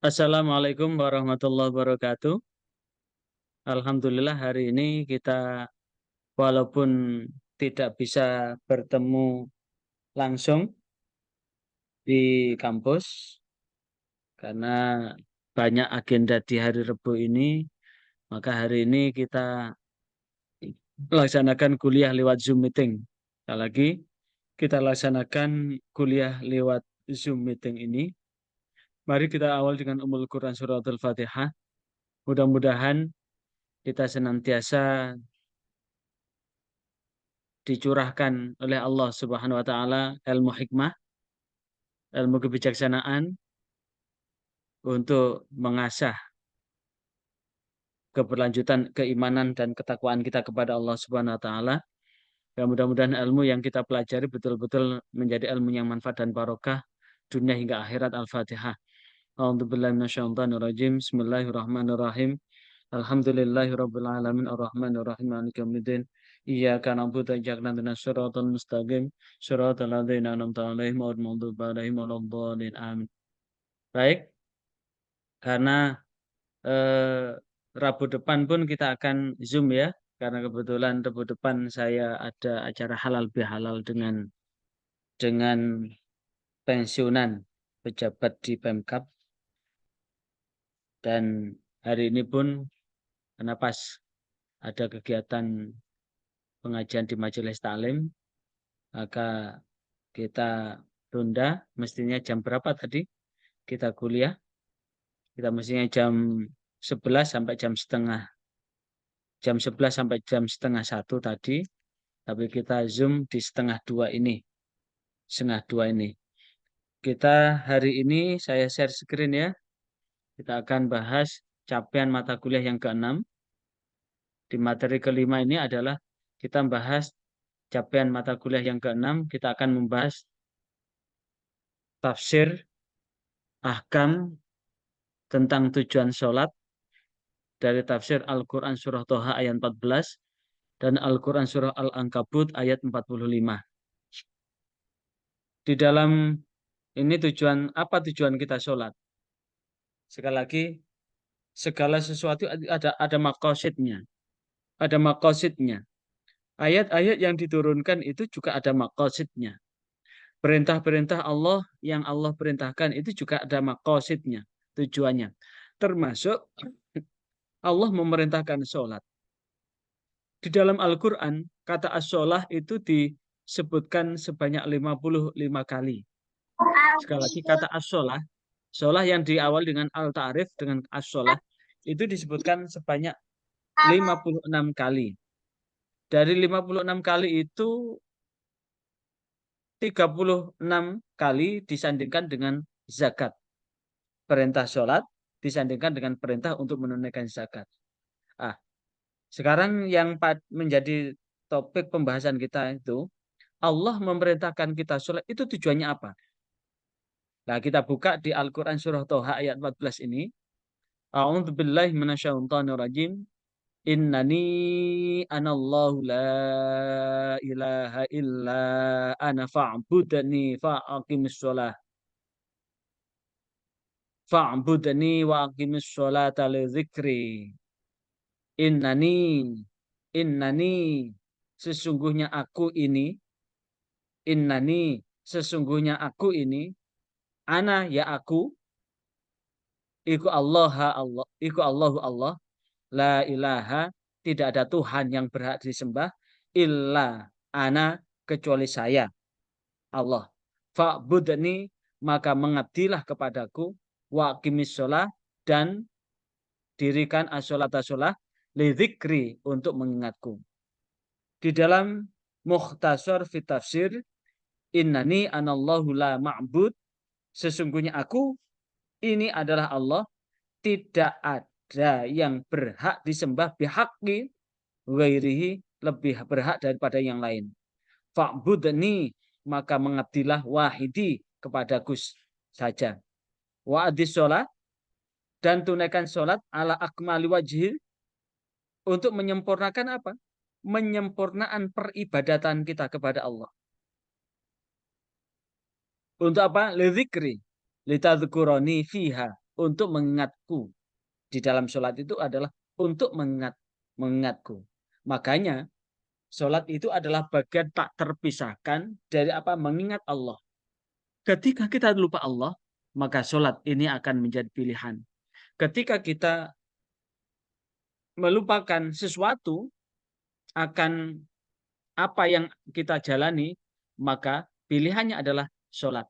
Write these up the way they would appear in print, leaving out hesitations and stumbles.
Assalamualaikum warahmatullahi wabarakatuh. Alhamdulillah hari ini kita walaupun tidak bisa bertemu langsung di kampus karena banyak agenda di hari Rebu ini, maka hari ini kita laksanakan kuliah lewat Zoom meeting. Sekali lagi, kita laksanakan kuliah lewat Zoom meeting ini. Mari kita awal dengan Ummul Quran Suratul Fatihah. Mudah-mudahan kita senantiasa dicurahkan oleh Allah Subhanahu wa taala ilmu hikmah, ilmu kebijaksanaan untuk mengasah keberlanjutan keimanan dan ketakwaan kita kepada Allah Subhanahu wa taala. Dan mudah-mudahan ilmu yang kita pelajari betul-betul menjadi ilmu yang manfaat dan barokah dunia hingga akhirat. Al-Fatihah. A'udzubillahi minasyaitonirrajim. Bismillahirrahmanirrahim. Alhamdulillahirabbil alamin arrahmanir rahim maliki yaumiddin. Iyyaka na'budu wa iyyaka nasta'in shiratal mustaqim shiratal ladzina an'amta 'alaihim ghairil maghdubi 'alaihim waladdallin. Amin. Baik, karena eh, Rabu depan pun kita akan Zoom ya, karena kebetulan Rabu depan saya ada acara halal bihalal dengan pensiunan pejabat di Pemkab, dan hari ini pun karena pas ada kegiatan pengajian di Majelis Taklim, maka kita tunda. Mestinya jam berapa tadi kita kuliah? Kita mestinya jam 11 sampai jam setengah 1 tadi, tapi kita Zoom di setengah dua ini. Kita hari ini saya share screen ya. Kita akan bahas capaian mata kuliah yang ke-6. Di materi kelima ini adalah kita bahas capaian mata kuliah yang ke-6. Kita akan membahas tafsir ahkam tentang tujuan sholat dari tafsir Al-Quran Surah Toha ayat 14 dan Al-Quran Surah Al-Ankabut ayat 45. Di dalam ini tujuan kita sholat? Sekali lagi, segala sesuatu ada maqasidnya. Ada maqasidnya. Ayat-ayat yang diturunkan itu juga ada maqasidnya. Perintah-perintah Allah yang Allah perintahkan itu juga ada maqasidnya, tujuannya. Termasuk Allah memerintahkan sholat. Di dalam Al-Quran, kata as-sholah itu disebutkan sebanyak 55 kali. Sekali lagi, kata as-sholah, sholah yang diawal dengan al-ta'rif, dengan as-sholah, itu disebutkan sebanyak 56 kali. Dari 56 kali itu 36 kali disandingkan dengan zakat. Perintah sholat disandingkan dengan perintah untuk menunaikan zakat. Sekarang yang menjadi topik pembahasan kita itu, Allah memerintahkan kita sholat itu tujuannya apa? Nah, kita buka di Al-Quran Surah Toha ayat 14 ini. A'udzubillahi minasyaitonirrajim. Innani anallahu la ilaha illa ana fa'budni fa'aqimis sholah. Fa'budni wa'aqimis sholata li dzikri. Innani, innani, sesungguhnya aku ini, innani, sesungguhnya aku ini, ana ya aku, iku Allah, Allah, iku Allahu Allah, la ilaha, tidak ada Tuhan yang berhak disembah, illa ana, kecuali saya, Allah. Fa'budni, maka mengabdilah kepadaku, wa qimis sholah, dan dirikan as-sholata sholah, li dzikri, untuk mengingatku. Di dalam Mukhtasar fi Tafsir, innani anallahu la ma'bud, sesungguhnya aku ini adalah Allah, tidak ada yang berhak disembah bihaqqi ghairihi, lebih berhak daripada yang lain. Fa'budni, maka mengabdilah wahidi, kepadaku saja. Wa adis sholat, dan tunaikan sholat ala akmali wajhi, untuk menyempurnakan apa? Menyempurnaan peribadatan kita kepada Allah. Untuk apa? Lidzikri, litadzkuroni fiha, untuk mengingatku. Di dalam sholat itu adalah untuk mengingatku. Makanya sholat itu adalah bagian tak terpisahkan dari apa? Mengingat Allah. Ketika kita lupa Allah, maka sholat ini akan menjadi pilihan. Ketika kita melupakan sesuatu akan apa yang kita jalani, maka pilihannya adalah sholat.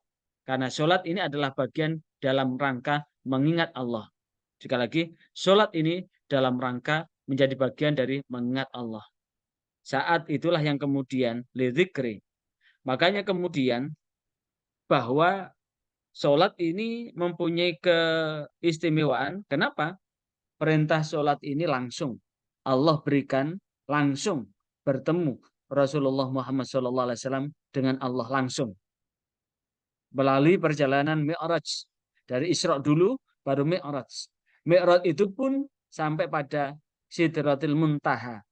Karena sholat ini adalah bagian dalam rangka mengingat Allah. Sekali lagi, sholat ini dalam rangka menjadi bagian dari mengingat Allah. Saat itulah yang kemudian lidzikri. Makanya kemudian bahwa sholat ini mempunyai keistimewaan. Kenapa? Perintah sholat ini langsung Allah berikan, langsung bertemu Rasulullah Muhammad SAW dengan Allah langsung melalui perjalanan Mi'raj. Dari Isra dulu baru Mi'raj. Mi'raj itu pun sampai pada Sidratul Muntaha.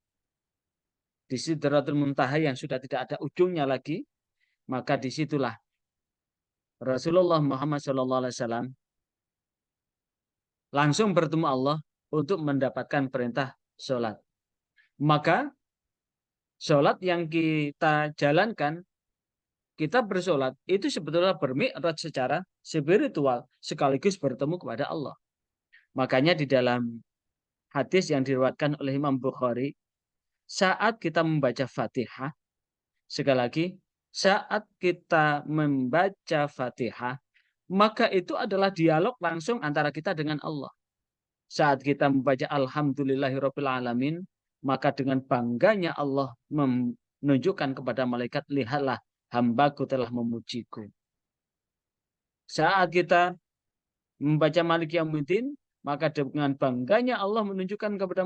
Di Sidratul Muntaha yang sudah tidak ada ujungnya lagi, maka disitulah Rasulullah Muhammad SAW langsung bertemu Allah untuk mendapatkan perintah sholat. Maka sholat yang kita jalankan, kita bersolat, itu sebetulnya bermi'raj secara spiritual, sekaligus bertemu kepada Allah. Makanya di dalam hadis yang diriwayatkan oleh Imam Bukhari, saat kita membaca Fatihah, sekali lagi, saat kita membaca Fatihah, maka itu adalah dialog langsung antara kita dengan Allah. Saat kita membaca Alhamdulillahirabbil alamin, maka dengan bangganya Allah menunjukkan kepada malaikat, lihatlah hambaku telah memujiku. Saat kita membaca Malik Yaumiddin, maka dengan bangganya Allah menunjukkan kepada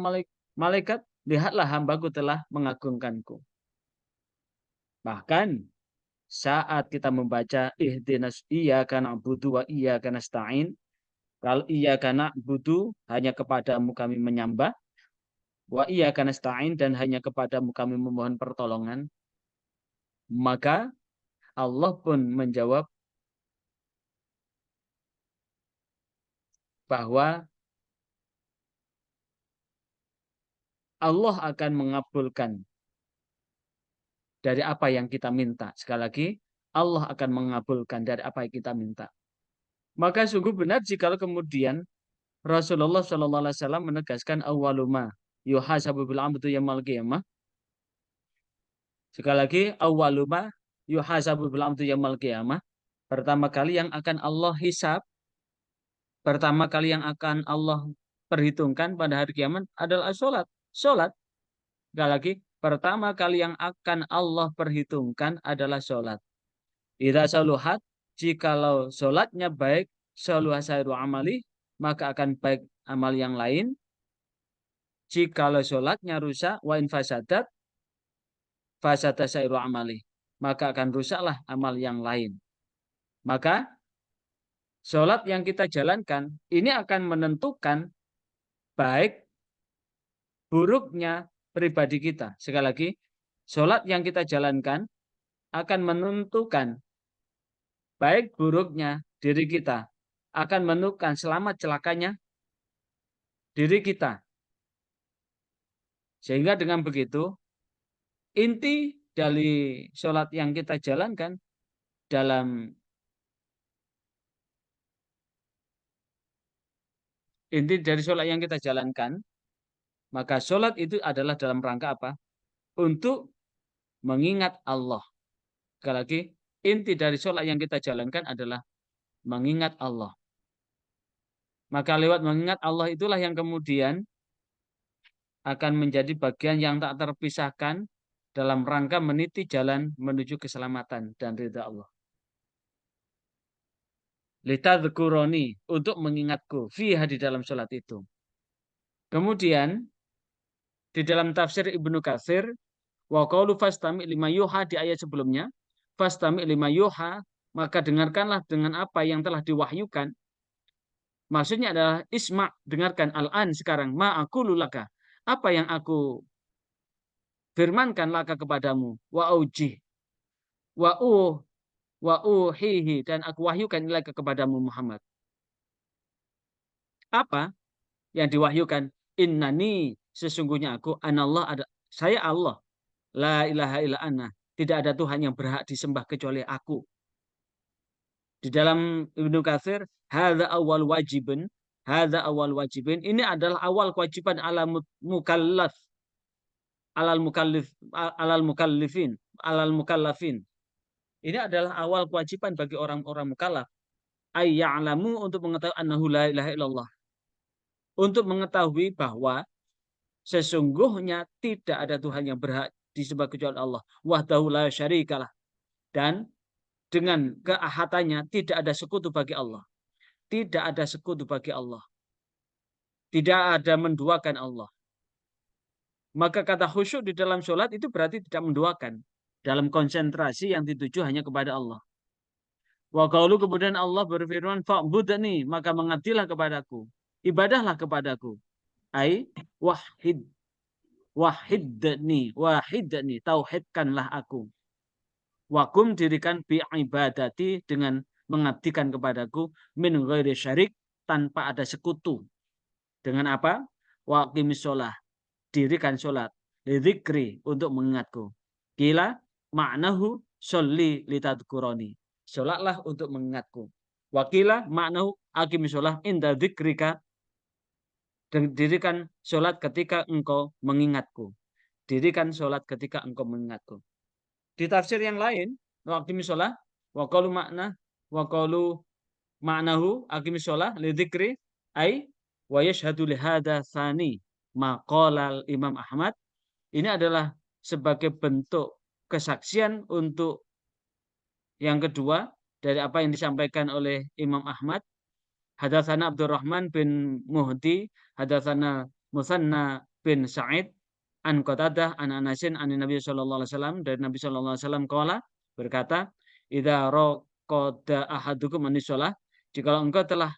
malaikat, lihatlah hambaku telah mengagungkanku. Bahkan saat kita membaca ihdinas iyyaka na'budu wa iyyaka nasta'in, kalau iyyaka na'budu hanya kepadamu kami menyembah, wa iyyaka nasta'in dan hanya kepadamu kami memohon pertolongan, maka Allah pun menjawab bahwa Allah akan mengabulkan dari apa yang kita minta. Sekali lagi, Allah akan mengabulkan dari apa yang kita minta. Maka sungguh benar jika kemudian Rasulullah SAW menegaskan awwaluma yuhasabu bil abdu yaumil qiyamah. Sekali lagi, awwaluma yuhasabu bil abdu yaumil qiyamah. Pertama kali yang akan Allah hisab, pertama kali yang akan Allah perhitungkan pada hari kiamat adalah sholat. Sholat. Sekali lagi, pertama kali yang akan Allah perhitungkan adalah sholat. Idza saluhat, jikalau sholatnya baik, saluha sairu amali, maka akan baik amal yang lain. Jikalau sholatnya rusak, wa in fasadat, fasada sairu amali, maka akan rusaklah amal yang lain. Maka sholat yang kita jalankan ini akan menentukan baik buruknya pribadi kita. Sekali lagi, sholat yang kita jalankan akan menentukan baik buruknya diri kita, akan menentukan selamat celakanya diri kita. Sehingga dengan begitu, inti dari sholat yang kita jalankan dalam inti dari sholat yang kita jalankan, maka sholat itu adalah dalam rangka apa? Untuk mengingat Allah. Sekali lagi, inti dari sholat yang kita jalankan adalah mengingat Allah. Maka lewat mengingat Allah itulah yang kemudian akan menjadi bagian yang tak terpisahkan dalam rangka meniti jalan menuju keselamatan dan ridha Allah. Litadhkuroni, untuk mengingatku fiha di dalam sholat itu. Kemudian di dalam tafsir Ibnu Katsir, wa qaulu fastami' lima yuha, di ayat sebelumnya, fastami' lima yuha, maka dengarkanlah dengan apa yang telah diwahyukan. Maksudnya adalah isma', dengarkan al-an sekarang, ma aku lulaka, apa yang aku firmankan laka kepadamu, wa auji wa wa uhihi, dan aku wahyukan ilaika kepadamu Muhammad. Apa yang diwahyukan? Innani, sesungguhnya aku, anallah, ada saya Allah. La ilaha illa ana. Tidak ada Tuhan yang berhak disembah kecuali aku. Di dalam Ibnu Katsir, hadza awal wajibin, hadza awal wajibin. Ini adalah awal kewajiban ala mukallaf, alal mukallif, alal mukallifin, alal mukallafin. Ini adalah awal kewajiban bagi orang-orang mukallaf. Ayya'lamu, untuk mengetahui annahu la ilaha illallah. Untuk mengetahui bahwa sesungguhnya tidak ada Tuhan yang berhak disembah kecuali Allah. Wahdahu la syarikalah. Dan dengan keahatannya tidak ada sekutu bagi Allah. Tidak ada sekutu bagi Allah. Tidak ada menduakan Allah. Maka kata khusyuk di dalam sholat itu berarti tidak menduakan. Dalam konsentrasi yang dituju hanya kepada Allah. Wa qaulu, kemudian Allah berfirman, fa'budni, maka mengabdilah kepadaku. Ibadahlah kepadaku. Ai wahid. Wahidni, tauhidkanlah aku. Wakum, dirikan bi ibadati, dengan mengabdikan kepadaku, min ghairi syarik, tanpa ada sekutu. Dengan apa? Waqimis sholah, dirikan sholat, lidzikri, untuk mengingatku. Kila maknahu sholli litadkuroni, sholatlah untuk mengingatku. Wakila maknahu aqimis sholah inda dzikrika, dan dirikan sholat ketika engkau mengingatku. Dirikan sholat ketika engkau mengingatku. Di tafsir yang lain, aqimis sholah, wa qalu ma'nahu aqimis sholah lidzikri, ai wa yashhadu lihada tsani maqala Imam Ahmad. Ini adalah sebagai bentuk kesaksian untuk yang kedua dari apa yang disampaikan oleh Imam Ahmad. Hadatsana Abdurrahman bin Muhdi, hadatsana Musanna bin Sa'id, an Qatadah, an Anasin, an Nabi sallallahu alaihi wasallam, dari Nabi sallallahu alaihi wasallam qala, berkata, idza raqada ahadukum anis shalah, jika engkau telah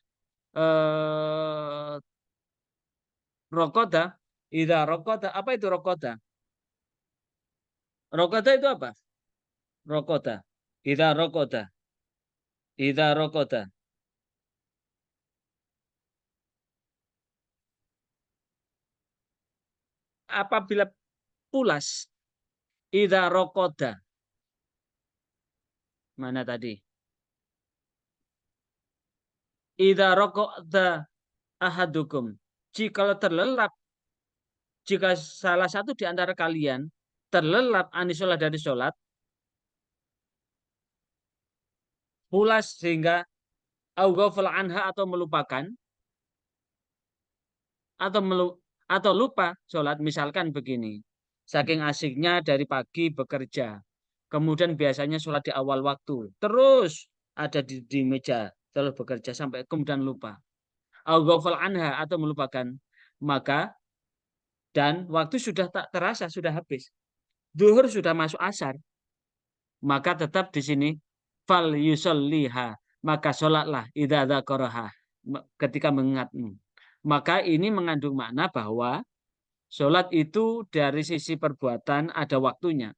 raqada, idza raqada, apa itu raqada? Raqada itu apa? Raqada. Idza raqada. Idza raqada. Apabila pulas. Idza raqada. Mana tadi? Idza raqada ahadukum, jika terlelap, jika salah satu di antara kalian terlelap anisolah dari sholat, pulas sehingga ghafal anha, atau melupakan, atau lupa sholat. Misalkan begini, saking asiknya dari pagi bekerja, kemudian biasanya sholat di awal waktu, terus ada di meja terus bekerja sampai kemudian lupa, ghafal anha, atau melupakan, maka dan waktu sudah tak terasa, sudah habis, zuhur sudah masuk asar, maka tetap di sini fal yusolliha, maka sholatlah idza dzakaraha, ketika mengingatmu. Maka ini mengandung makna bahwa sholat itu dari sisi perbuatan ada waktunya.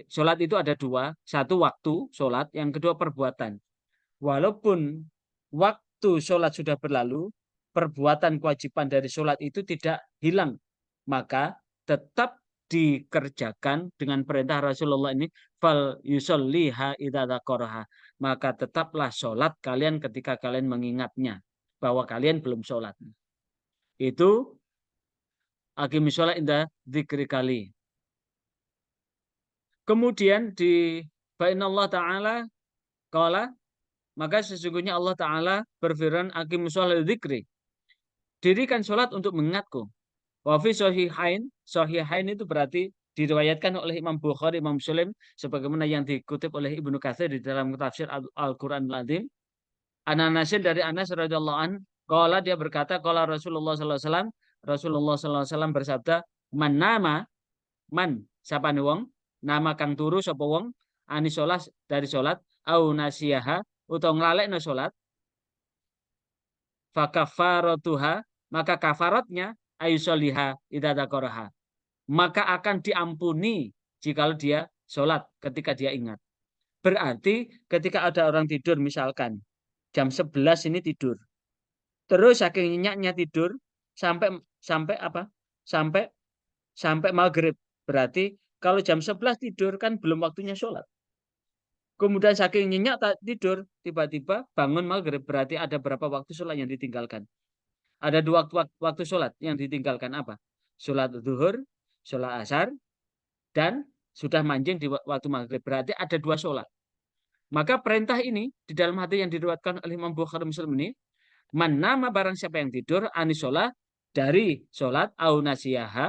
Sholat itu ada dua, satu waktu sholat, yang kedua perbuatan. Walaupun waktu sholat sudah berlalu, perbuatan kewajiban dari sholat itu tidak hilang, maka tetap dikerjakan dengan perintah Rasulullah ini, fal yusolliha idza dzakaraha, maka tetaplah sholat kalian ketika kalian mengingatnya bahwa kalian belum sholat. Itu aqimis sholat inda dzikri kali. Kemudian di Allah Ta'ala qala, maka sesungguhnya Allah Ta'ala berfirman, aqimis sholat dzikri, dirikan sholat untuk mengingatku. Wa fi sahihain, sahihain itu berarti diriwayatkan oleh Imam Bukhari, Imam Muslim, sebagaimana yang dikutip oleh Ibnu Katsir di dalam tafsir Al-Qur'anul Azim. Anasin, dari Anas radhiyallahu an, qala, dia berkata, qala Rasulullah sallallahu alaihi wasallam, Rasulullah sallallahu alaihi wasallam bersabda, man nama, man sapa wong, nama kang turu sapa wong, ani sholat, dari sholat, au nasiyaha, utawa nglalekno sholat, fakafaratuha, maka kafaratnya ayusoliha idza dzakaraha, maka akan diampuni jikalau dia sholat ketika dia ingat. Berarti ketika ada orang tidur, misalkan jam 11 ini tidur, Terus saking nyenyaknya tidur sampai sampai apa? Sampai sampai maghrib. Berarti kalau jam 11 tidur kan belum waktunya sholat. Kemudian saking nyenyak tidur, tiba-tiba bangun maghrib. Berarti ada berapa waktu sholat yang ditinggalkan? Ada dua waktu sholat yang ditinggalkan apa? Sholat zuhur, sholat asar, dan sudah manjing di waktu maghrib. Berarti ada dua sholat. Maka perintah ini di dalam hadis yang diriwayatkan oleh Imam Bukhari Muslim ini, man nama barang siapa yang tidur anisolah dari sholat au nasiyaha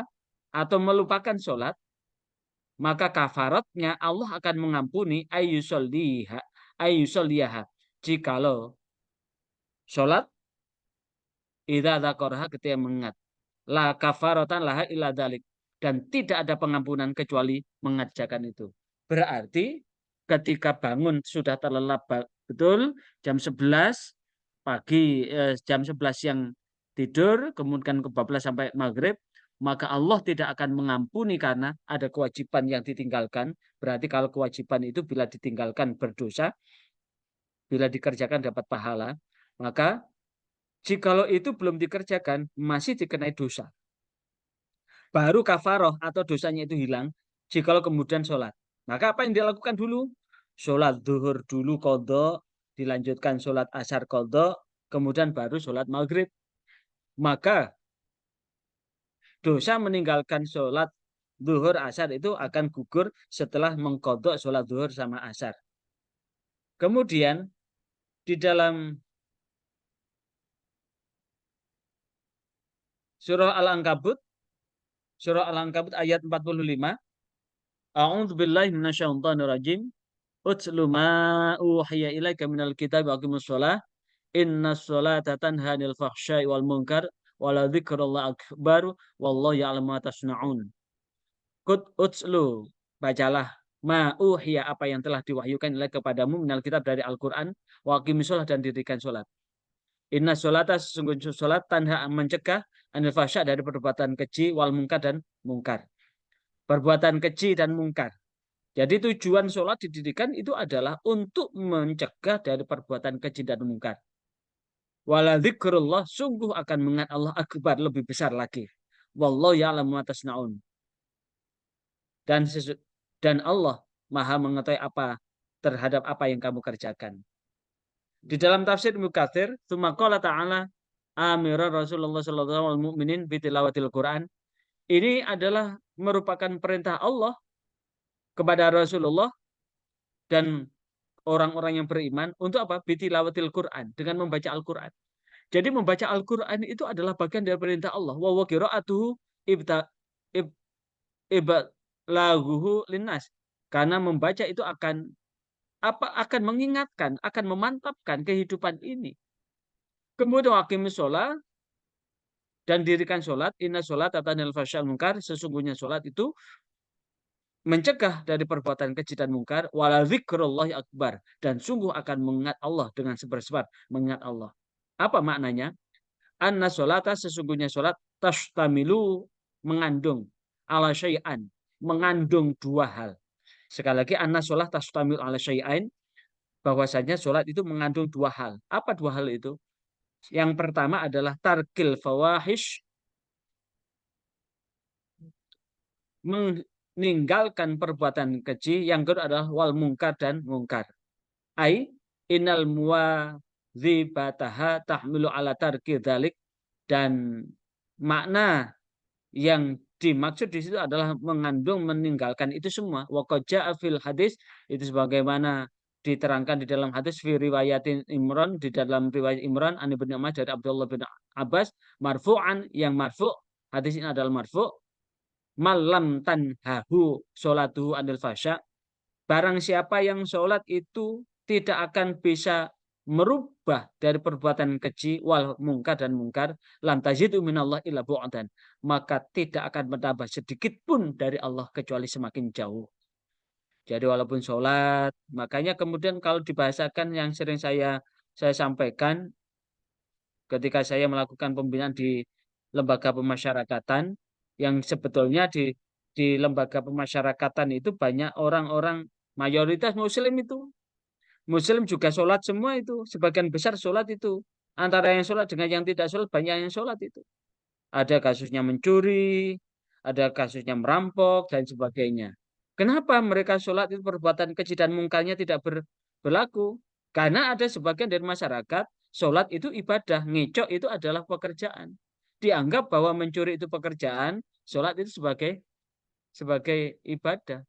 atau melupakan sholat, maka kafaratnya Allah akan mengampuni ayyusolliha jikalau sholat idza dzakaraha ketika mengingat la kafaratan laha illa dalik, dan tidak ada pengampunan kecuali mengerjakan itu. Berarti ketika bangun sudah terlelap betul jam 11 pagi, jam 11 siang tidur, kemudian kebablas sampai maghrib, maka Allah tidak akan mengampuni karena ada kewajiban yang ditinggalkan. Berarti kalau kewajiban itu bila ditinggalkan berdosa, bila dikerjakan dapat pahala, maka jikalau itu belum dikerjakan masih dikenai dosa. Baru kafaroh atau dosanya itu hilang jikalau kemudian sholat. Maka apa yang dilakukan dulu? Sholat zuhur dulu kodok, dilanjutkan sholat asar kodok, kemudian baru sholat maghrib. Maka dosa meninggalkan sholat zuhur asar itu akan gugur setelah mengkodok sholat zuhur sama asar. Kemudian di dalam surah Al-Ankabut, ayat 45, A'udzu billahi minasyaitonir rajim. Utslu ma uhiya ilaika minal kitabi wa aqimus shalah. Innas sholata tanha 'anil fahsya'i wal munkar wa la dzikrullahi akbar wallahu ya'lamu ma tasna'un. Utslu, bacalah ma uhiya apa yang telah diwahyukan ilaika kepadamu minal kitab dari Al-Qur'an, wa aqimus shalah dan dirikan salat. Inna sholata sesungguhnya salat tanha mencegah anil fahsya dari perbuatan keji wal munkar dan mungkar. Perbuatan keji dan mungkar. Jadi tujuan sholat didirikan itu adalah untuk mencegah dari perbuatan keji dan mungkar. Wala dzikrullah, sungguh akan mengingat Allah akbar, lebih besar lagi. Wallahu ya'lamu ma tasna'un. Dan Allah Maha mengetahui apa terhadap apa yang kamu kerjakan. Di dalam tafsir Ibnu Katsir, tsumma qala ta'ala amira Rasulullah sallallahu alaihi mu'minin bi tilawatil Quran. Ini adalah merupakan perintah Allah kepada Rasulullah dan orang-orang yang beriman untuk apa? Bitilawatil Quran, dengan membaca Al-Quran. Jadi membaca Al-Quran itu adalah bagian dari perintah Allah. Wa wa qira'atuhu iblaguhu linnas. Karena membaca itu akan mengingatkan, akan memantapkan kehidupan ini. Kemudian waqimus sholat, dan dirikan sholat. Inna sholat tatanil fasyal munkar, sesungguhnya sholat itu mencegah dari perbuatan keji dan mungkar. Wala dzikrullahi akbar, dan sungguh akan mengingat Allah dengan sebar-sebar mengingat Allah. Apa maknanya? Anna sholata, sesungguhnya sholat, tashtamilu, mengandung, ala syai'an, mengandung dua hal. Sekali lagi, anna sholat tashtamilu ala syai'ain, bahwasanya sholat itu mengandung dua hal. Apa dua hal itu? Yang pertama adalah tarkil fawahish, meninggalkan perbuatan keji. Yang kedua adalah wal mungkar dan mungkar. Ai innal muwadzibataha tahmilu ala tarki dzalik, dan makna yang dimaksud di situ adalah mengandung meninggalkan itu semua. Wa qad jaa fil hadis, itu sebagaimana diterangkan di dalam hadis fi riwayatin Imran, di dalam riwayat Imran an Ibnu Abbas dari Abdullah bin Abbas marfu'an, yang marfu', hadis ini adalah marfu', malam tanhahu sholatuhu anil fasya, barang siapa yang sholat itu tidak akan bisa merubah dari perbuatan keji wal mungkar dan mungkar, lam tazidu minallah illa bu'dan, maka tidak akan menambah sedikit pun dari Allah kecuali semakin jauh. Jadi walaupun sholat, makanya kemudian kalau dibahasakan yang sering saya sampaikan ketika saya melakukan pembinaan di lembaga pemasyarakatan, yang sebetulnya di lembaga pemasyarakatan itu banyak orang-orang mayoritas muslim itu. Muslim juga sholat semua itu, sebagian besar sholat itu. Antara yang sholat dengan yang tidak sholat, banyak yang sholat itu. Ada kasusnya mencuri, ada kasusnya merampok, dan sebagainya. Kenapa mereka sholat itu perbuatan keji dan mungkarnya tidak berlaku? Karena ada sebagian dari masyarakat, sholat itu ibadah, ngecok itu adalah pekerjaan. Dianggap bahwa mencuri itu pekerjaan, sholat itu sebagai ibadah.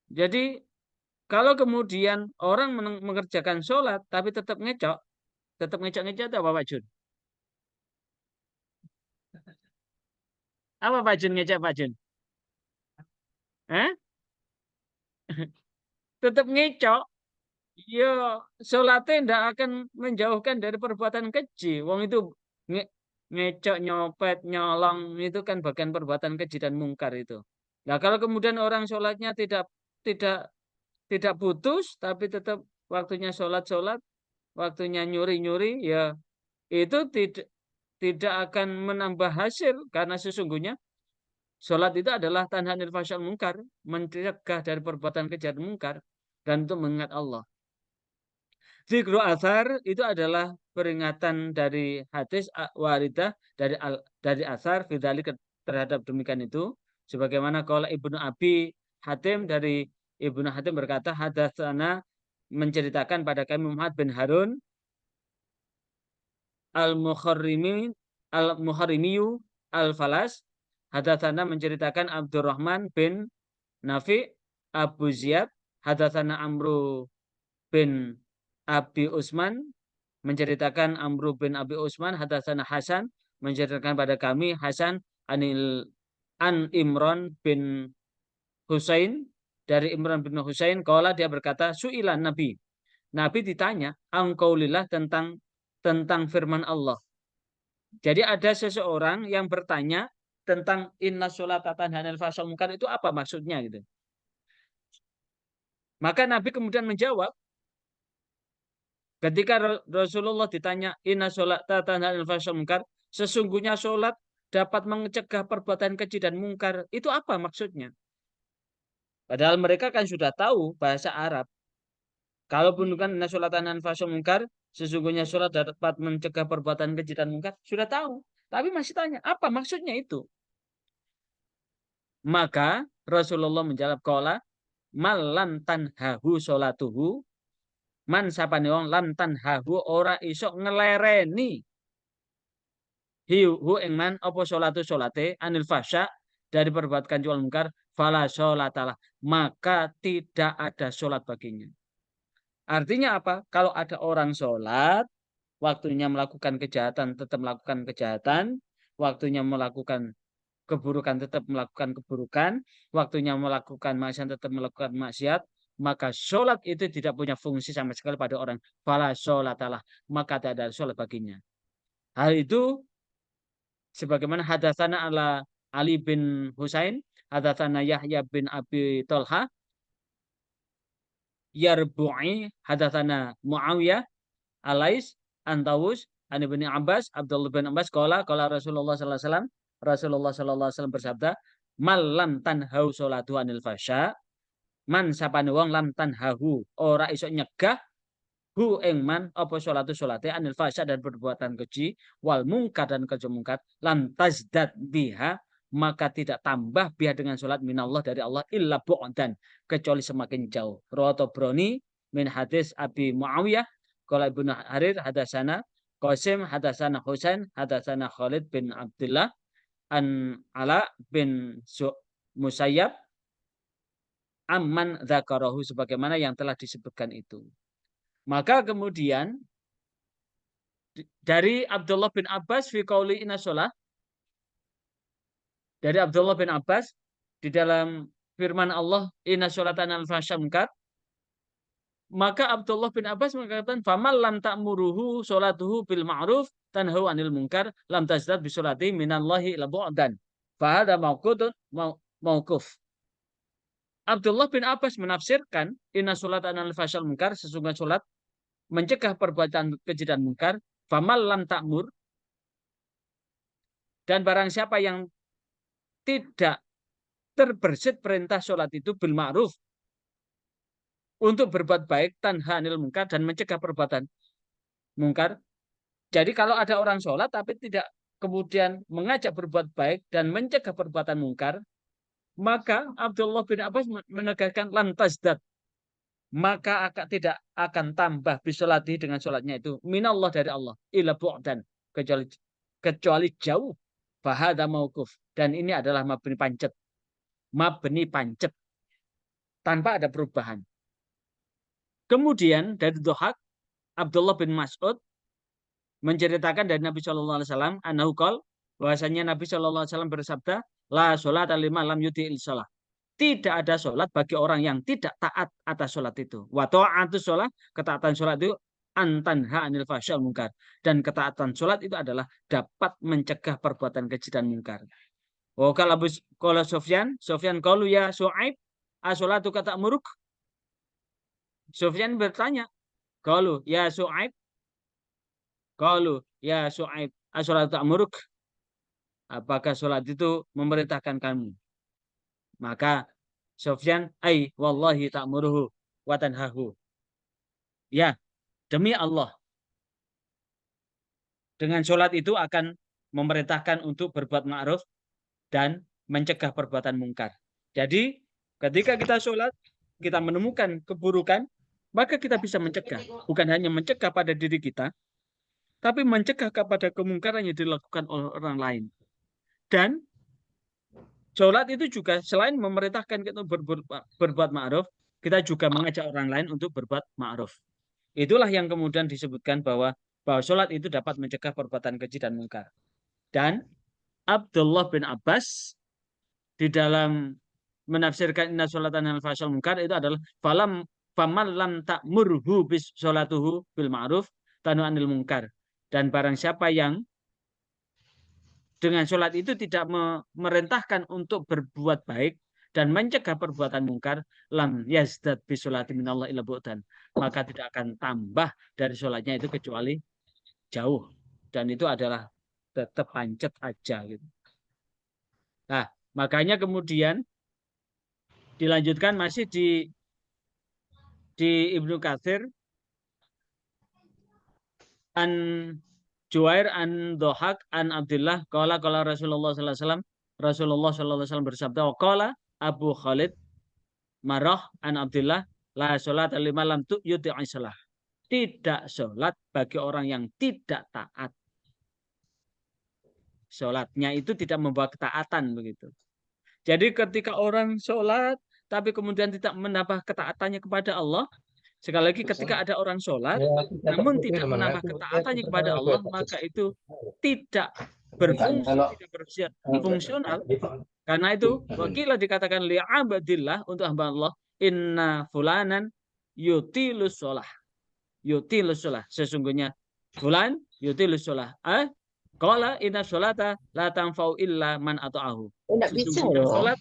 Jadi kalau kemudian orang mengerjakan sholat tapi tetap ngecok-ngecok itu apa Pak Jun? Apa Pak Jun ngecok Pak Jun? Eh? Tetap ngecok. Ya, sholatnya tidak akan menjauhkan dari perbuatan keji. Wong itu nge ngecok, nyopet, nyolong itu kan bagian perbuatan keji dan mungkar itu. Nah, kalau kemudian orang sholatnya tidak tidak putus, tapi tetap waktunya sholat, waktunya nyuri-nyuri, ya itu tidak akan menambah hasil karena sesungguhnya sholat itu adalah tanha anil fahsya'i wal munkar, mencegah dari perbuatan keji dan mungkar dan untuk mengingat Allah. Zikru asar itu adalah peringatan dari hadis waridah dari asar fidali terhadap demikian itu. Sebagaimana kalau Ibnu Abi Hatim dari Ibnu Hatim berkata hadatsana menceritakan pada kami Muhammad bin Harun al-Mukharrimi al-Mukharrimiyu al-Falas hadatsana menceritakan Abdurrahman bin Nafi Abu Ziyad hadatsana Amru bin Abi Usman menceritakan Amru bin Abi Usman hadatsana Hasan menceritakan pada kami Hasan an Imran bin Husain dari Imran bin Husain qala dia berkata su'ilan Nabi ditanya angkaulillah tentang firman Allah. Jadi ada seseorang yang bertanya tentang inna sholata tanha 'anil fahsya'i wal munkar itu apa maksudnya gitu. Maka Nabi kemudian menjawab ketika Rasulullah ditanya inna sholata tanha 'anil fahsya'i wal munkar, sesungguhnya sholat dapat mencegah perbuatan keji dan mungkar. Itu apa maksudnya? Padahal mereka kan sudah tahu bahasa Arab. Kalaupun bukan inna sholata tanha 'anil fahsya'i wal munkar, sesungguhnya sholat dapat mencegah perbuatan keji dan mungkar, sudah tahu. Tapi masih tanya, apa maksudnya itu? Maka Rasulullah menjawab qala mal lam tanhahu sholatuhu man sapane wong lam tanhahu ora iso ngelereni hu ing man apa sholate anil fasya dari perbuatan jual mungkar fala sholatalah maka tidak ada sholat baginya. Artinya apa? Kalau ada orang sholat waktunya melakukan kejahatan tetap melakukan kejahatan, waktunya melakukan keburukan tetap melakukan keburukan, waktunya melakukan maksiat tetap melakukan maksiat, maka sholat itu tidak punya fungsi sama sekali pada orang. Fala sholatalah, maka tidak ada sholat baginya. Hal itu sebagaimana hadatsana ala Ali bin Husain, hadatsana Yahya bin Abi Tolha, Yarbu'i, hadatsana Muawiyah, Alais, Antawus, An Ibnu Abbas, Abdullah bin Abbas, qala Rasulullah sallallahu alaihi wasallam, Rasulullah sallallahu alaihi wasallam bersabda, "Malam tanhau sholatu anil fasya, man sapane wong lam tanhahu ora iso nyegah hu ing man apa sholate anil fasya dan perbuatan keji wal mungkar dan kejemungkar lam tazdad biha maka tidak tambah biha dengan sholat minallah dari Allah illa bu'dan kecuali semakin jauh. Rawato Broni min hadis Abi Muawiyah qala Ibnu Harir hadasana Qasim hadasana Husain hadasana Khalid bin Abdullah an Ala bin Musayyab amman dzakarahu sebagaimana yang telah disebutkan itu. Maka kemudian dari Abdullah bin Abbas fi qauli inna sholah, dari Abdullah bin Abbas di dalam firman Allah inna sholatan al fahsya munkar, maka Abdullah bin Abbas mengatakan famal lam ta'muruhu sholatuhu bil ma'ruf tanhu anil munkar lam tazdad bi sholati minallahi la bu'dan fa hada mauquf. Abdullah bin Abbas menafsirkan inna sholatan al fahsya munkar sesungguhnya sholat mencegah perbuatan keji dan mungkar famal lam ta'mur dan barang siapa yang tidak terbersit perintah sholat itu bil ma'ruf untuk berbuat baik tanha anil mungkar dan mencegah perbuatan mungkar Jadi kalau ada orang sholat tapi tidak kemudian mengajak berbuat baik dan mencegah perbuatan mungkar, maka Abdullah bin Abbas menegaskan lantas dat, maka tidak akan tambah bisolati dengan sholatnya itu minallah dari Allah ila bu'dan, kecuali jauh, fahada mauquf, dan ini adalah mabni pancet tanpa ada perubahan. Kemudian dari Dohak, Abdullah bin Mas'ud menceritakan dari Nabi Shallallahu Alaihi Wasallam anahu qol, bahwasanya Nabi Shallallahu Alaihi Wasallam bersabda, la sholat lima lam yuti'il sholat. Tidak ada sholat bagi orang yang tidak taat atas sholat itu. Wa ta'atus sholat, ketaatan sholat itu antanha anil fahsya mungkar. Dan ketaatan sholat itu adalah dapat mencegah perbuatan keji dan mungkar. Oh, kalau Sofyan qalu ya Su'aib, as-sholatu kata muruk. Sofyan bertanya, qalu ya Su'aib, as-sholatu ta'muruk. Apakah sholat itu memerintahkan kamu? Maka Sofyan, wallahi ta'muruhu wa tanhahu. Ya, demi Allah, dengan sholat itu akan memerintahkan untuk berbuat ma'ruf dan mencegah perbuatan mungkar. Jadi, ketika kita sholat, kita menemukan keburukan, maka kita bisa mencegah. Bukan hanya mencegah pada diri kita, tapi mencegah kepada kemungkaran yang dilakukan oleh orang lain. Dan sholat itu juga selain memerintahkan kita berbuat ma'ruf, kita juga mengajak orang lain untuk berbuat ma'ruf. Itulah yang kemudian disebutkan bahwa sholat itu dapat mencegah perbuatan keji dan mungkar. Dan Abdullah bin Abbas di dalam menafsirkan inna sholatan al fahsyal mungkar itu adalah faman lam ta'murhu bis sholatuhu bil ma'ruf tanu anil mungkar. Dan barang siapa yang dengan sholat itu tidak memerintahkan untuk berbuat baik dan mencegah perbuatan mungkar, lam yazdad bi sholati minallah illa bu'dan, maka tidak akan tambah dari sholatnya itu kecuali jauh, dan itu adalah tetap pancet aja gitu. Nah, makanya kemudian dilanjutkan masih di Ibnu Katsir an Juwair an Dohak an Abdullah qala Rasulullah sallallahu alaihi wasallam, Rasulullah sallallahu alaihi wasallam bersabda, qala Abu Khalid Marah an Abdullah, la sholat lima lam yuti' shalah. Tidak sholat bagi orang yang tidak taat. Sholatnya itu tidak membawa ketaatan begitu. Jadi ketika orang sholat tapi kemudian tidak menambah ketaatannya kepada Allah, sekali lagi ketika ada orang sholat namun tidak menambah ketaatannya kepada Allah, maka itu tidak berfungsi, tidak berfungsional. Karena itu wakilah dikatakan li'abadillah, untuk hamba Allah, inna fulanan yutilus sholah. Yutilus sholah, sesungguhnya fulan yutilus sholah. Qala inna sholata la tanfa'u illa man ata'ahu. Sesungguhnya sholat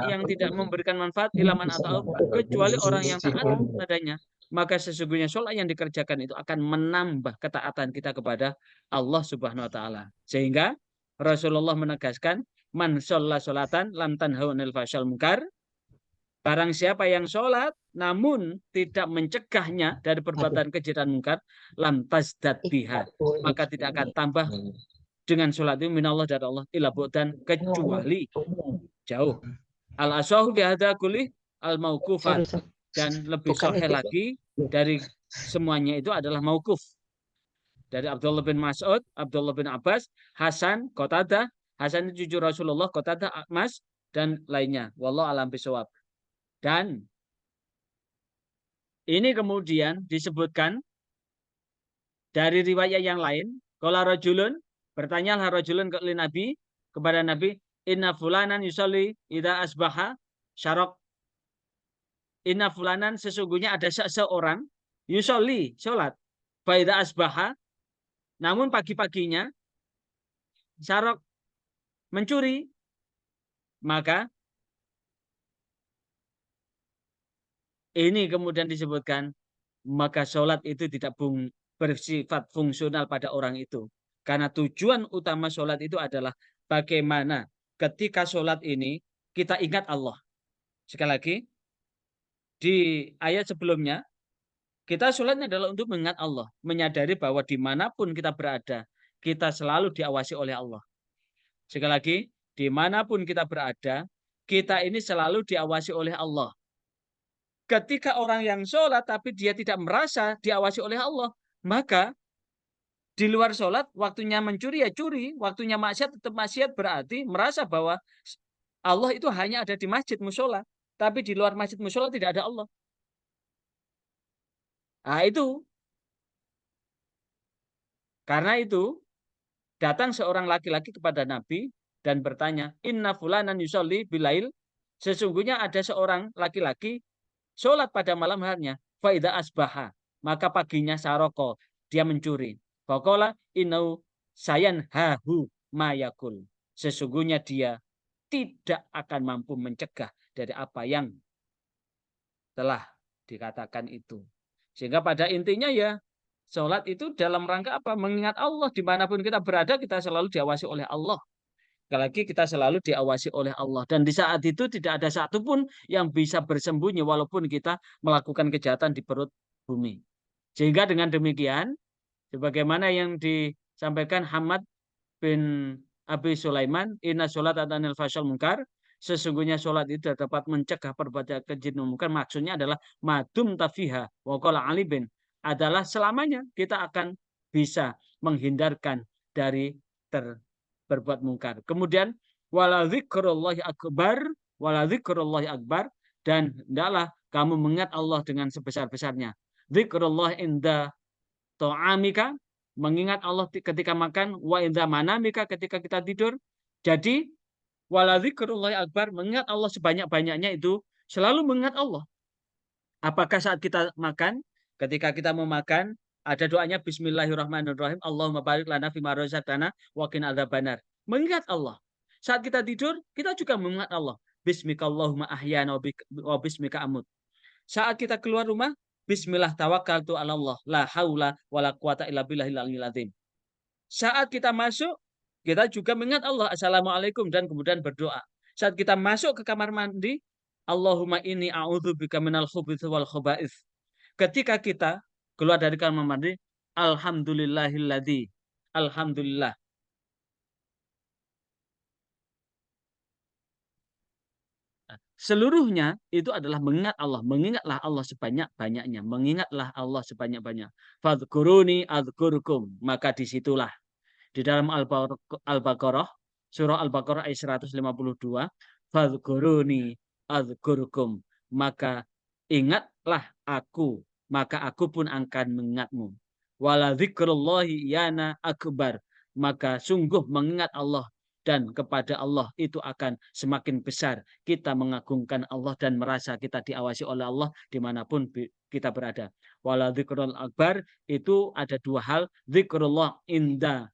yang tidak memberikan manfaat illa man ata'ahu, kecuali orang yang taat padanya. Maka sesungguhnya sholat yang dikerjakan itu akan menambah ketaatan kita kepada Allah Subhanahu wa taala. Sehingga Rasulullah menegaskan, man sholla sholatan lam tanhau anil fahsyal munkar. Barang siapa yang sholat namun tidak mencegahnya dari perbuatan keji dan mungkar, lam tazdad biha, maka tidak akan tambah dengan sholat itu minallah dari Allah ila bu'dan, kecuali jauh. Al aswahu bihadza kulli al mauqufat, dan lebih sahih lagi dari semuanya itu adalah mauquf. Dari Abdullah bin Mas'ud, Abdullah bin Abbas, Hasan, Qatadah, Hasan itu jujur Rasulullah, Qatadah, Mas, dan lainnya. Wallahu a'lam bishawab. Dan ini kemudian disebutkan dari riwayat yang lain, qala rajulun, bertanyalah rajulun ke Nabi, kepada Nabi, inna fulanan yusalli idza asbaha syaraq. Inna fulanan, sesungguhnya ada seseorang, yusalli, sholat, fa idza asbaha, namun pagi-paginya syaraq, mencuri, maka ini kemudian disebutkan, maka sholat itu tidak bersifat fungsional pada orang itu. Karena tujuan utama sholat itu adalah bagaimana ketika sholat ini kita ingat Allah. Sekali lagi, di ayat sebelumnya Kita sholatnya adalah untuk mengingat Allah, menyadari bahwa dimanapun kita berada, kita selalu diawasi oleh Allah. Sekali lagi, dimanapun kita berada, kita ini selalu diawasi oleh Allah. Ketika orang yang sholat tapi dia tidak merasa diawasi oleh Allah, maka di luar sholat, waktunya mencuri ya curi, waktunya maksiat tetap maksiat, berarti merasa bahwa Allah itu hanya ada di masjid musola, tapi di luar masjid musola tidak ada Allah. Nah itu, karena itu datang seorang laki-laki kepada Nabi dan bertanya, Inna fulanan yusolli bilail, sesungguhnya ada seorang laki-laki sholat pada malam harinya, faida asbaha, maka paginya saroko, dia mencuri. Fakola inau sayan hahu mayakul, sesungguhnya dia tidak akan mampu mencegah dari apa yang telah dikatakan itu. Sehingga pada intinya ya, sholat itu dalam rangka apa? Mengingat Allah. Dimanapun kita berada, kita selalu diawasi oleh Allah. Sekali lagi kita selalu diawasi oleh Allah. Dan di saat itu tidak ada satupun yang bisa bersembunyi walaupun kita melakukan kejahatan di perut bumi. Sehingga dengan demikian, sebagaimana yang disampaikan Hamad bin Abi Sulaiman, inna sholat atanil fasyal mungkar, sesungguhnya sholat itu dapat mencegah perbuatan keji dan mungkar. Maksudnya adalah madum tafiha wa qala Ali bin, adalah selamanya kita akan bisa menghindarkan dari berbuat mungkar. Kemudian wala dzikrullahi akbar, wala dzikrullahi akbar, dan hendaklah kamu mengingat Allah dengan sebesar-besarnya. Dzikrullah inda ta'amika, mengingat Allah ketika makan, wa inda manamika, ketika kita tidur. Jadi wala dzikrullahi akbar, mengingat Allah sebanyak-banyaknya itu selalu mengingat Allah. Apakah saat kita makan, ketika kita mau makan, ada doanya Bismillahirrahmanirrahim, Allahumma barik lana fima razaqtana wa qina adzabannar. Mengingat Allah. Saat kita tidur, kita juga mengingat Allah. Bismikallahumma ahyana wa bismika amut. Saat kita keluar rumah, Bismillah tawakkaltu 'ala Allah, la haula wala quwata illa billahil aliyyil azim. Saat kita masuk, kita juga mengingat Allah, Assalamualaikum, dan kemudian berdoa. Saat kita masuk ke kamar mandi, Allahumma inni a'udzubika minal khubuthi wal khaba'ith. Ketika kita keluar dari kamar mandi, alhamdulillahilladzi, alhamdulillah. Seluruhnya itu adalah mengingat Allah. Mengingatlah Allah sebanyak-banyaknya. Mengingatlah Allah sebanyak-banyak. Fadhkuruni adzkurkum. Maka disitulah di dalam Al-Baqarah, surah Al-Baqarah ayat 152, fadhkuruni adzkurkum. Maka ingatlah aku, maka aku pun akan mengingatmu. Wala dzikrullahi yana akbar. Maka sungguh mengingat Allah dan kepada Allah itu akan semakin besar kita mengagungkan Allah dan merasa kita diawasi oleh Allah dimanapun kita berada. Wala dzikrul akbar itu ada dua hal, dzikrullah inda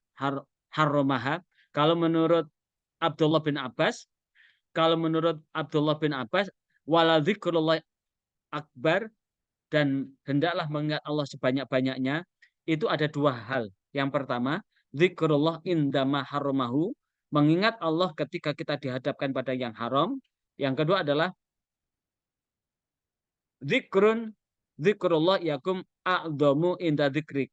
harromaha. Kalau menurut Abdullah bin Abbas, wala dzikrullah akbar, dan hendaklah mengingat Allah sebanyak-banyaknya, itu ada dua hal. Yang pertama, dzikrullah indama harromahu, mengingat Allah ketika kita dihadapkan pada yang haram. Yang kedua adalah dzikrullah yakum a'dhamu inda dzikrik,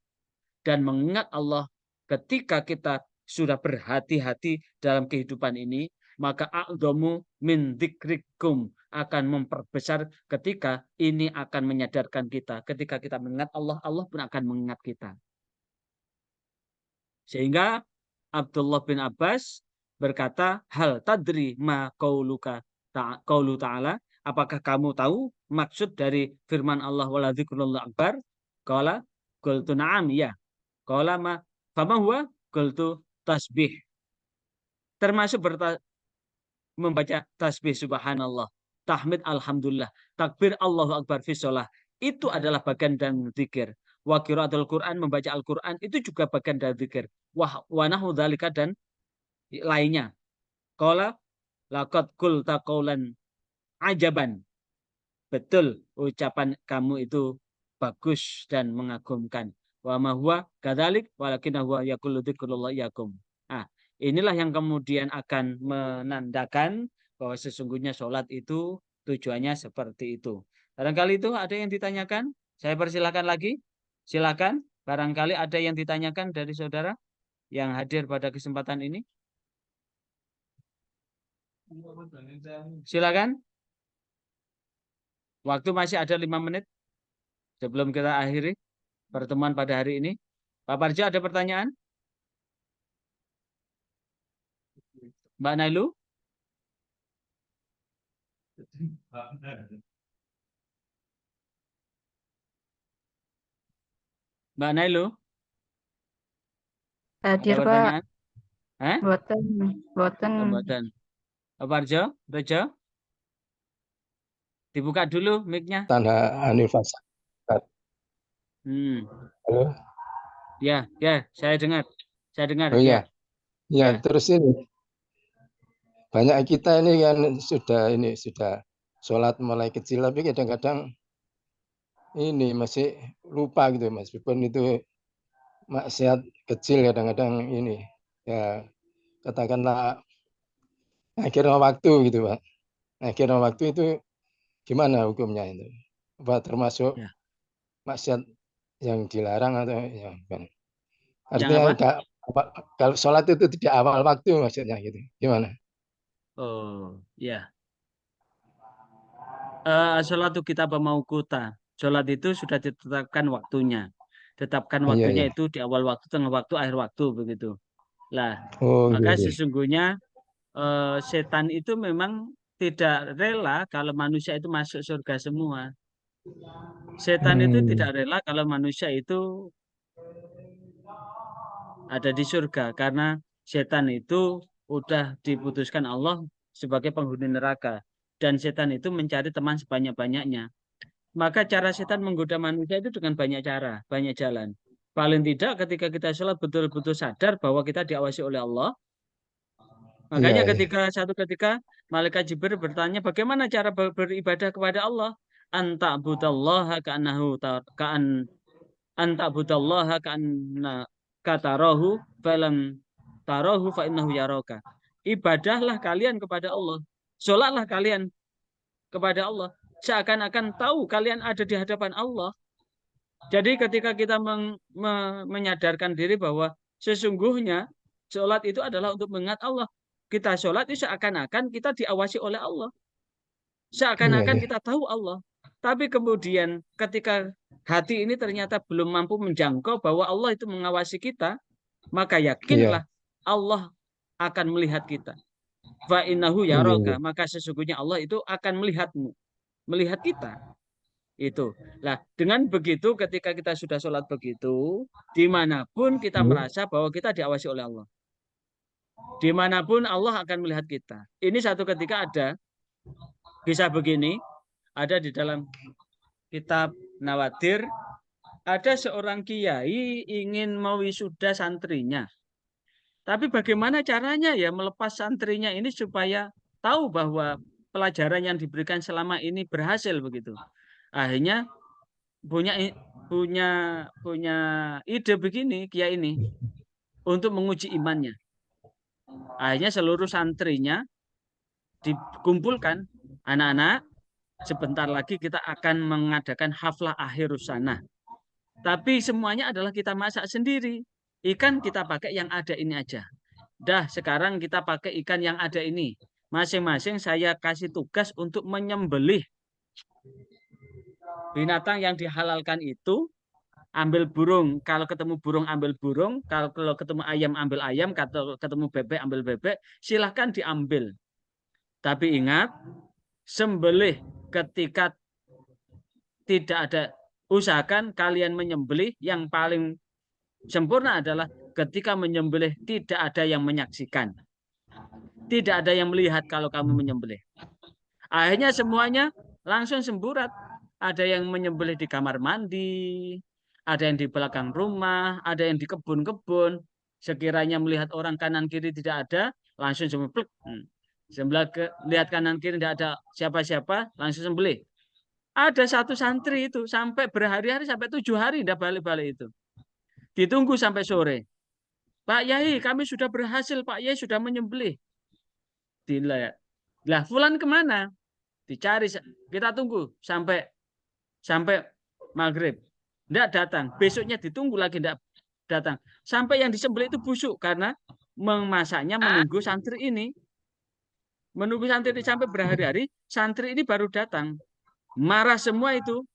dan mengingat Allah ketika kita sudah berhati-hati dalam kehidupan ini, maka a'dhamu min dzikrikum, akan memperbesar ketika ini akan menyadarkan kita. Ketika kita mengingat Allah, Allah pun akan mengingat kita. Sehingga Abdullah bin Abbas berkata, hal tadri ma qauluka qaulu ta'ala, apakah kamu tahu maksud dari firman Allah wala dzikrullah akbar? Qala qultu na'am, ya. Qala ma fama huwa? Qultu tasbih. Termasuk membaca tasbih subhanallah, tahmid alhamdulillah, takbir Allahu akbar fi shalah. Itu adalah bagian dan zikir. Wa qiraatul Quran, membaca Al-Quran itu juga bagian dari zikir. Wa nahu dzalika, dan lainnya. Qala laqad qulta qaulan ajaban. Betul, ucapan kamu itu bagus dan mengagumkan. Wa ma huwa kadzalik walakin huwa yaqulu dzikrullah yakum. Nah, inilah yang kemudian akan menandakan bahwa sesungguhnya sholat itu tujuannya seperti itu. Barangkali itu ada yang ditanyakan? Saya persilakan lagi. Silakan. Barangkali ada yang ditanyakan dari saudara yang hadir pada kesempatan ini. Silakan. Waktu masih ada 5 menit sebelum kita akhiri pertemuan pada hari ini. Pak Parjo ada pertanyaan? Mbak Nailu? Mbak Nailu? Ada Hadir, Pak. pertanyaan? Hah? Boten. Boten. Pembuatan. Pak Parjo? Rejo? Dibuka dulu mic-nya. Tanah anniversary. Halo. Ya, ya, saya dengar. Saya dengar. Oh Ya. iya. Ya, Ya. terus ini banyak kita ini kan sudah sholat mulai kecil, tapi kadang-kadang ini masih lupa gitu, meskipun itu maksiat kecil kadang-kadang ini ya katakanlah akhirnya waktu gitu, Pak. Akhirnya waktu itu gimana hukumnya itu? Apa termasuk Ya. maksiat yang dilarang atau ya bukan? Yang Artinya apa? tidak kalau sholat itu tidak awal waktu maksudnya gitu. Gimana? Oh, ya. Sholatu kita pemaukuta. Sholat itu sudah ditetapkan waktunya. Tetapkan Iya, waktunya iya. itu di awal waktu, tengah waktu, akhir waktu begitu. Lah, Oh, maka iya, iya. sesungguhnya setan itu memang tidak rela kalau manusia itu masuk surga semua. Setan itu tidak rela kalau manusia itu ada di surga karena setan itu udah diputuskan Allah sebagai penghuni neraka dan setan itu mencari teman sebanyak-banyaknya. Maka cara setan menggoda manusia itu dengan banyak cara, banyak jalan. Paling tidak ketika kita sholat betul-betul sadar bahwa kita diawasi oleh Allah. Iya, Makanya iya. satu ketika malaikat Jibril bertanya bagaimana cara beribadah kepada Allah. Anta budallaha ka'annahu ka'an anta budallaha ka'anna katarahu falam tarahu fa innahu yaraka. Ibadahlah kalian kepada Allah. Sholatlah kalian kepada Allah. Seakan-akan tahu kalian ada di hadapan Allah. Jadi ketika kita menyadarkan diri bahwa sesungguhnya sholat itu adalah untuk mengingat Allah. Kita sholat itu seakan-akan kita diawasi oleh Allah. Iya, Seakan-akan iya. kita tahu Allah. Tapi kemudian ketika hati ini ternyata belum mampu menjangkau bahwa Allah itu mengawasi kita, maka Iya, yakinlah Allah akan melihat kita. Fa innahu iya, iya. yaraka, maka sesungguhnya Allah itu akan melihatmu, melihat kita. Itu. Nah, dengan begitu ketika kita sudah sholat begitu, dimanapun kita merasa bahwa kita diawasi oleh Allah. Dimanapun Allah akan melihat kita. Ini satu ketika ada kisah begini, ada di dalam kitab Nawadir, ada seorang kiai ingin mewisuda santrinya. Tapi bagaimana caranya ya melepas santrinya ini supaya tahu bahwa pelajaran yang diberikan selama ini berhasil begitu. Akhirnya punya punya punya ide begini kiai ini untuk menguji imannya. Akhirnya seluruh santrinya dikumpulkan, anak-anak, sebentar lagi kita akan mengadakan haflah akhir sana. Tapi semuanya adalah kita masak sendiri. Ikan kita pakai yang ada ini aja. Dah, sekarang kita pakai ikan yang ada ini. Masing-masing saya kasih tugas untuk menyembelih binatang yang dihalalkan itu. Ambil burung, kalau ketemu burung ambil burung, kalau ketemu ayam ambil ayam, kalau ketemu bebek ambil bebek, silahkan diambil. Tapi ingat, sembelih ketika tidak ada, usahakan kalian menyembelih yang paling sempurna adalah ketika menyembelih tidak ada yang menyaksikan. Tidak ada yang melihat kalau kamu menyembelih. Akhirnya semuanya langsung semburat. Ada yang menyembelih di kamar mandi, ada yang di belakang rumah, ada yang di kebun-kebun. Sekiranya melihat orang kanan kiri tidak ada, langsung sembelih. Sebelah lihat kanan kiri tidak ada siapa-siapa, langsung sembelih. Ada satu santri itu sampai berhari-hari, sampai 7 hari tidak balik-balik itu. Ditunggu sampai sore. Pak Yai, kami sudah berhasil. Pak Yai sudah menyembelih. Dilihat. Lah, Fulan kemana? Dicari. Kita tunggu sampai maghrib. Tidak datang. Besoknya ditunggu lagi tidak datang. Sampai yang disembelih itu busuk karena memasaknya menunggu santri ini. Menunggu santri ini sampai berhari-hari, santri ini baru datang. Marah semua itu,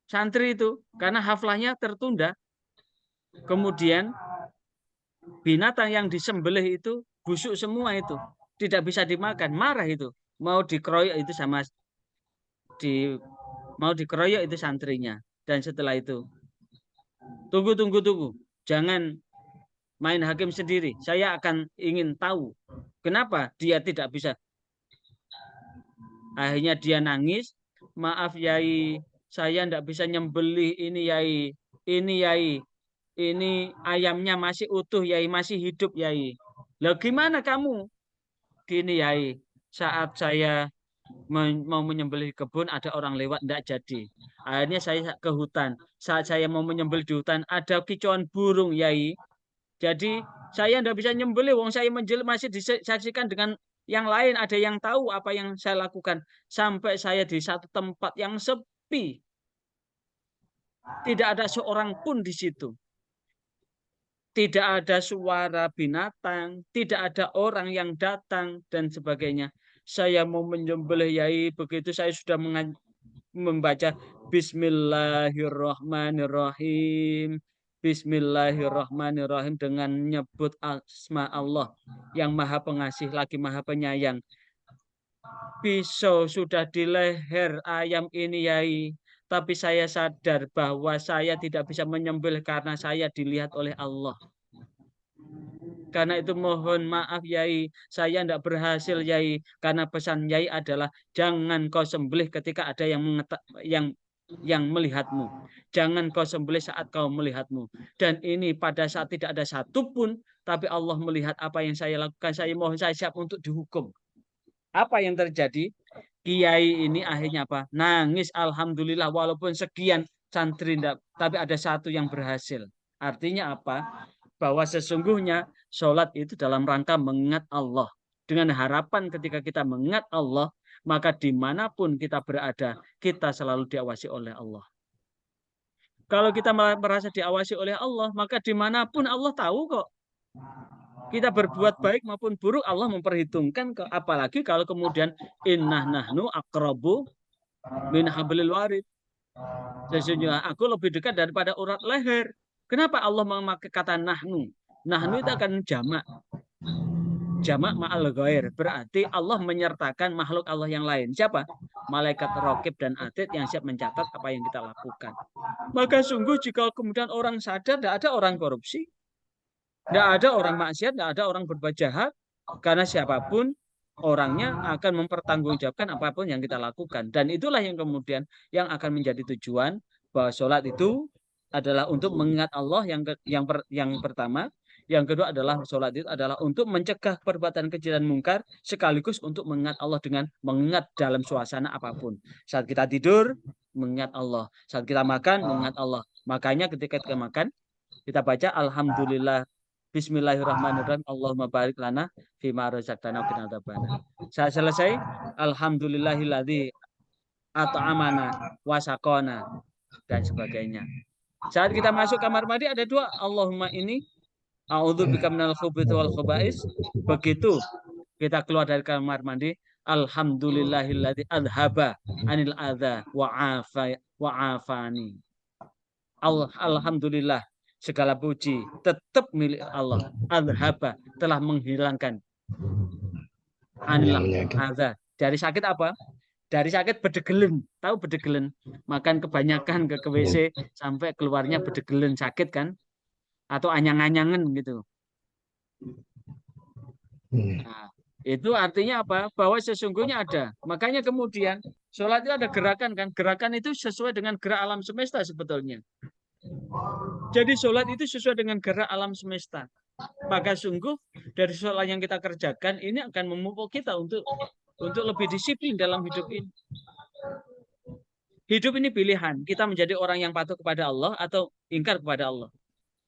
santri itu, karena haflahnya tertunda. Kemudian binatang yang disembelih itu busuk semua itu. Tidak bisa dimakan, marah itu. Mau dikeroyok itu mau dikeroyok itu santrinya. Dan setelah itu, tunggu. Jangan main hakim sendiri. Saya akan ingin tahu kenapa dia tidak bisa. Akhirnya dia nangis. Maaf Yai, saya tidak bisa nyembelih ini Yai. Ini Yai. Ini ayamnya masih utuh Yai, masih hidup Yai. Lah gimana kamu? Gini Yai, saat saya mau menyembelih kebun ada orang lewat tidak jadi. Akhirnya saya ke hutan. Saat saya mau menyembelih di hutan ada kicauan burung Yai. Jadi saya tidak bisa nyembelih, wong saya masih disaksikan dengan yang lain, ada yang tahu apa yang saya lakukan. Sampai saya di satu tempat yang sepi. Tidak ada seorang pun di situ. Tidak ada suara binatang, tidak ada orang yang datang, dan sebagainya. Saya mau menyembelih Yai, begitu saya sudah membaca Bismillahirrahmanirrahim. Bismillahirrahmanirrahim dengan menyebut asma Allah yang maha pengasih lagi maha penyayang. Pisau sudah di leher ayam ini Yai. Tapi saya sadar bahwa saya tidak bisa menyembelih karena saya dilihat oleh Allah. Karena itu mohon maaf Yai, saya tidak berhasil Yai. Karena pesan Yai adalah jangan kau sembelih ketika ada yang melihatmu. Jangan kau sembelih saat kau melihatmu. Dan ini pada saat tidak ada satupun, tapi Allah melihat apa yang saya lakukan. Saya mohon saya siap untuk dihukum. Apa yang terjadi? Kiai ini akhirnya apa? Nangis alhamdulillah walaupun sekian santri, tapi ada satu yang berhasil. Artinya apa? Bahwa sesungguhnya sholat itu dalam rangka mengingat Allah. Dengan harapan ketika kita mengingat Allah, maka dimanapun kita berada, kita selalu diawasi oleh Allah. Kalau kita merasa diawasi oleh Allah, maka dimanapun Allah tahu kok. Kita berbuat baik maupun buruk, Allah memperhitungkan. Apalagi kalau kemudian innah nahnu aqrabu min hablil warid. Sesungguhnya aku lebih dekat daripada urat leher. Kenapa Allah memakai kata nahnu? Nahnu itu akan jamak. Jamak ma'al ghair. Berarti Allah menyertakan makhluk Allah yang lain. Siapa? Malaikat raqib dan atid yang siap mencatat apa yang kita lakukan. Maka sungguh jika kemudian orang sadar, tidak ada orang korupsi. Tidak ada orang maksiat, tidak ada orang berbuat jahat. Karena siapapun orangnya akan mempertanggungjawabkan apapun yang kita lakukan. Dan itulah yang kemudian yang akan menjadi tujuan bahwa sholat itu adalah untuk mengingat Allah yang pertama. Yang kedua adalah sholat itu adalah untuk mencegah perbuatan keji dan mungkar sekaligus untuk mengingat Allah dengan mengingat dalam suasana apapun. Saat kita tidur, mengingat Allah. Saat kita makan, mengingat Allah. Makanya ketika kita makan, kita baca Alhamdulillah, Bismillahirrahmanirrahim, Allahumma barik lana fima razaqtana wa qina adzabannar. Saat selesai, Alhamdulillahilladzi at'amana wa saqana dan sebagainya. Saat kita masuk kamar mandi ada dua, Allahumma ini a'udzubika minal khubuthi wal khaba'is. Begitu kita keluar dari kamar mandi, Alhamdulillahilladzi adhaba anil adza wa afani. Alhamdulillah, segala puji tetap milik Allah. Adhaba, telah menghilangkan anil adza. Dari sakit apa? Dari sakit bedegelen. Tahu bedegelen? Makan kebanyakan ke WC sampai keluarnya bedegelen, sakit kan? Atau anyang-anyangan gitu. Nah, itu artinya apa? Bahwa sesungguhnya ada. Makanya kemudian sholat itu ada gerakan kan? Gerakan itu sesuai dengan gerak alam semesta sebetulnya. Jadi sholat itu sesuai dengan gerak alam semesta. Maka sungguh dari sholat yang kita kerjakan ini akan memupuk kita untuk lebih disiplin dalam hidup ini. Hidup ini pilihan. Kita menjadi orang yang patuh kepada Allah atau ingkar kepada Allah.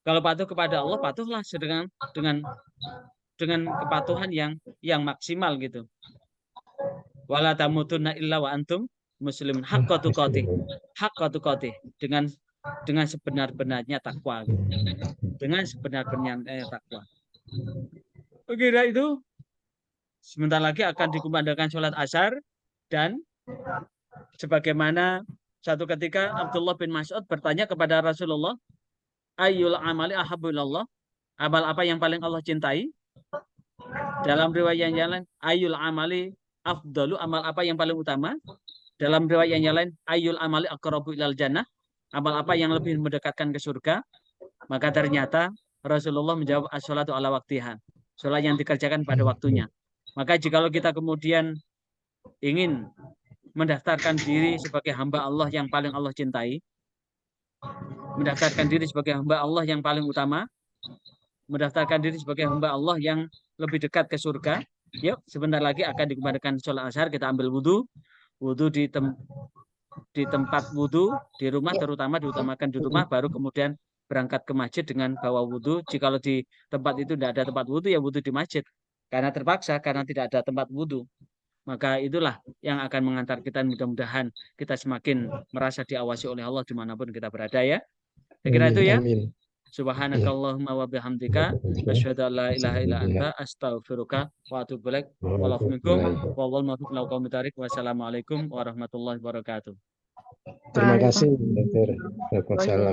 Kalau patuh kepada Allah, patuhlah dengan kepatuhan yang maksimal gitu. Wala tamutunna illa wa antum muslimun haqqa tuqatih dengan sebenar-benarnya takwa gitu. Dengan sebenar-benarnya takwa. Oke, itu sebentar lagi akan dikumandangkan sholat asar, dan sebagaimana satu ketika Abdullah bin Mas'ud bertanya kepada Rasulullah, ayyul amali ahabbulallah, amal apa yang paling Allah cintai? Dalam riwayat yang lain, ayyul amali afdalu, amal apa yang paling utama? Dalam riwayat yang lain, ayyul amali aqrabu ilal jannah, amal apa yang lebih mendekatkan ke surga? Maka ternyata Rasulullah menjawab as-sholatu ala waktiha, sholat yang dikerjakan pada waktunya. Maka jikalau kita kemudian ingin mendaftarkan diri sebagai hamba Allah yang paling Allah cintai, mendaftarkan diri sebagai hamba Allah yang paling utama, mendaftarkan diri sebagai hamba Allah yang lebih dekat ke surga, yuk sebentar lagi akan dikumandangkan sholat asar, kita ambil wudhu di tempat wudhu di rumah, terutama diutamakan di rumah, baru kemudian berangkat ke masjid dengan bawa wudhu. Jikalau di tempat itu tidak ada tempat wudhu, ya wudhu di masjid karena terpaksa, karena tidak ada tempat wudhu. Maka itulah yang akan mengantar kita, mudah-mudahan kita semakin merasa diawasi oleh Allah dimanapun kita berada ya. Saya kira itu ya. Subhanakallahumma wa bihamdika asyhadu an la ilaha illa anta astaghfiruka wa atubu ilaik. Wassalamualaikum warahmatullahi wabarakatuh. Terima kasih. Waalaikumsalam.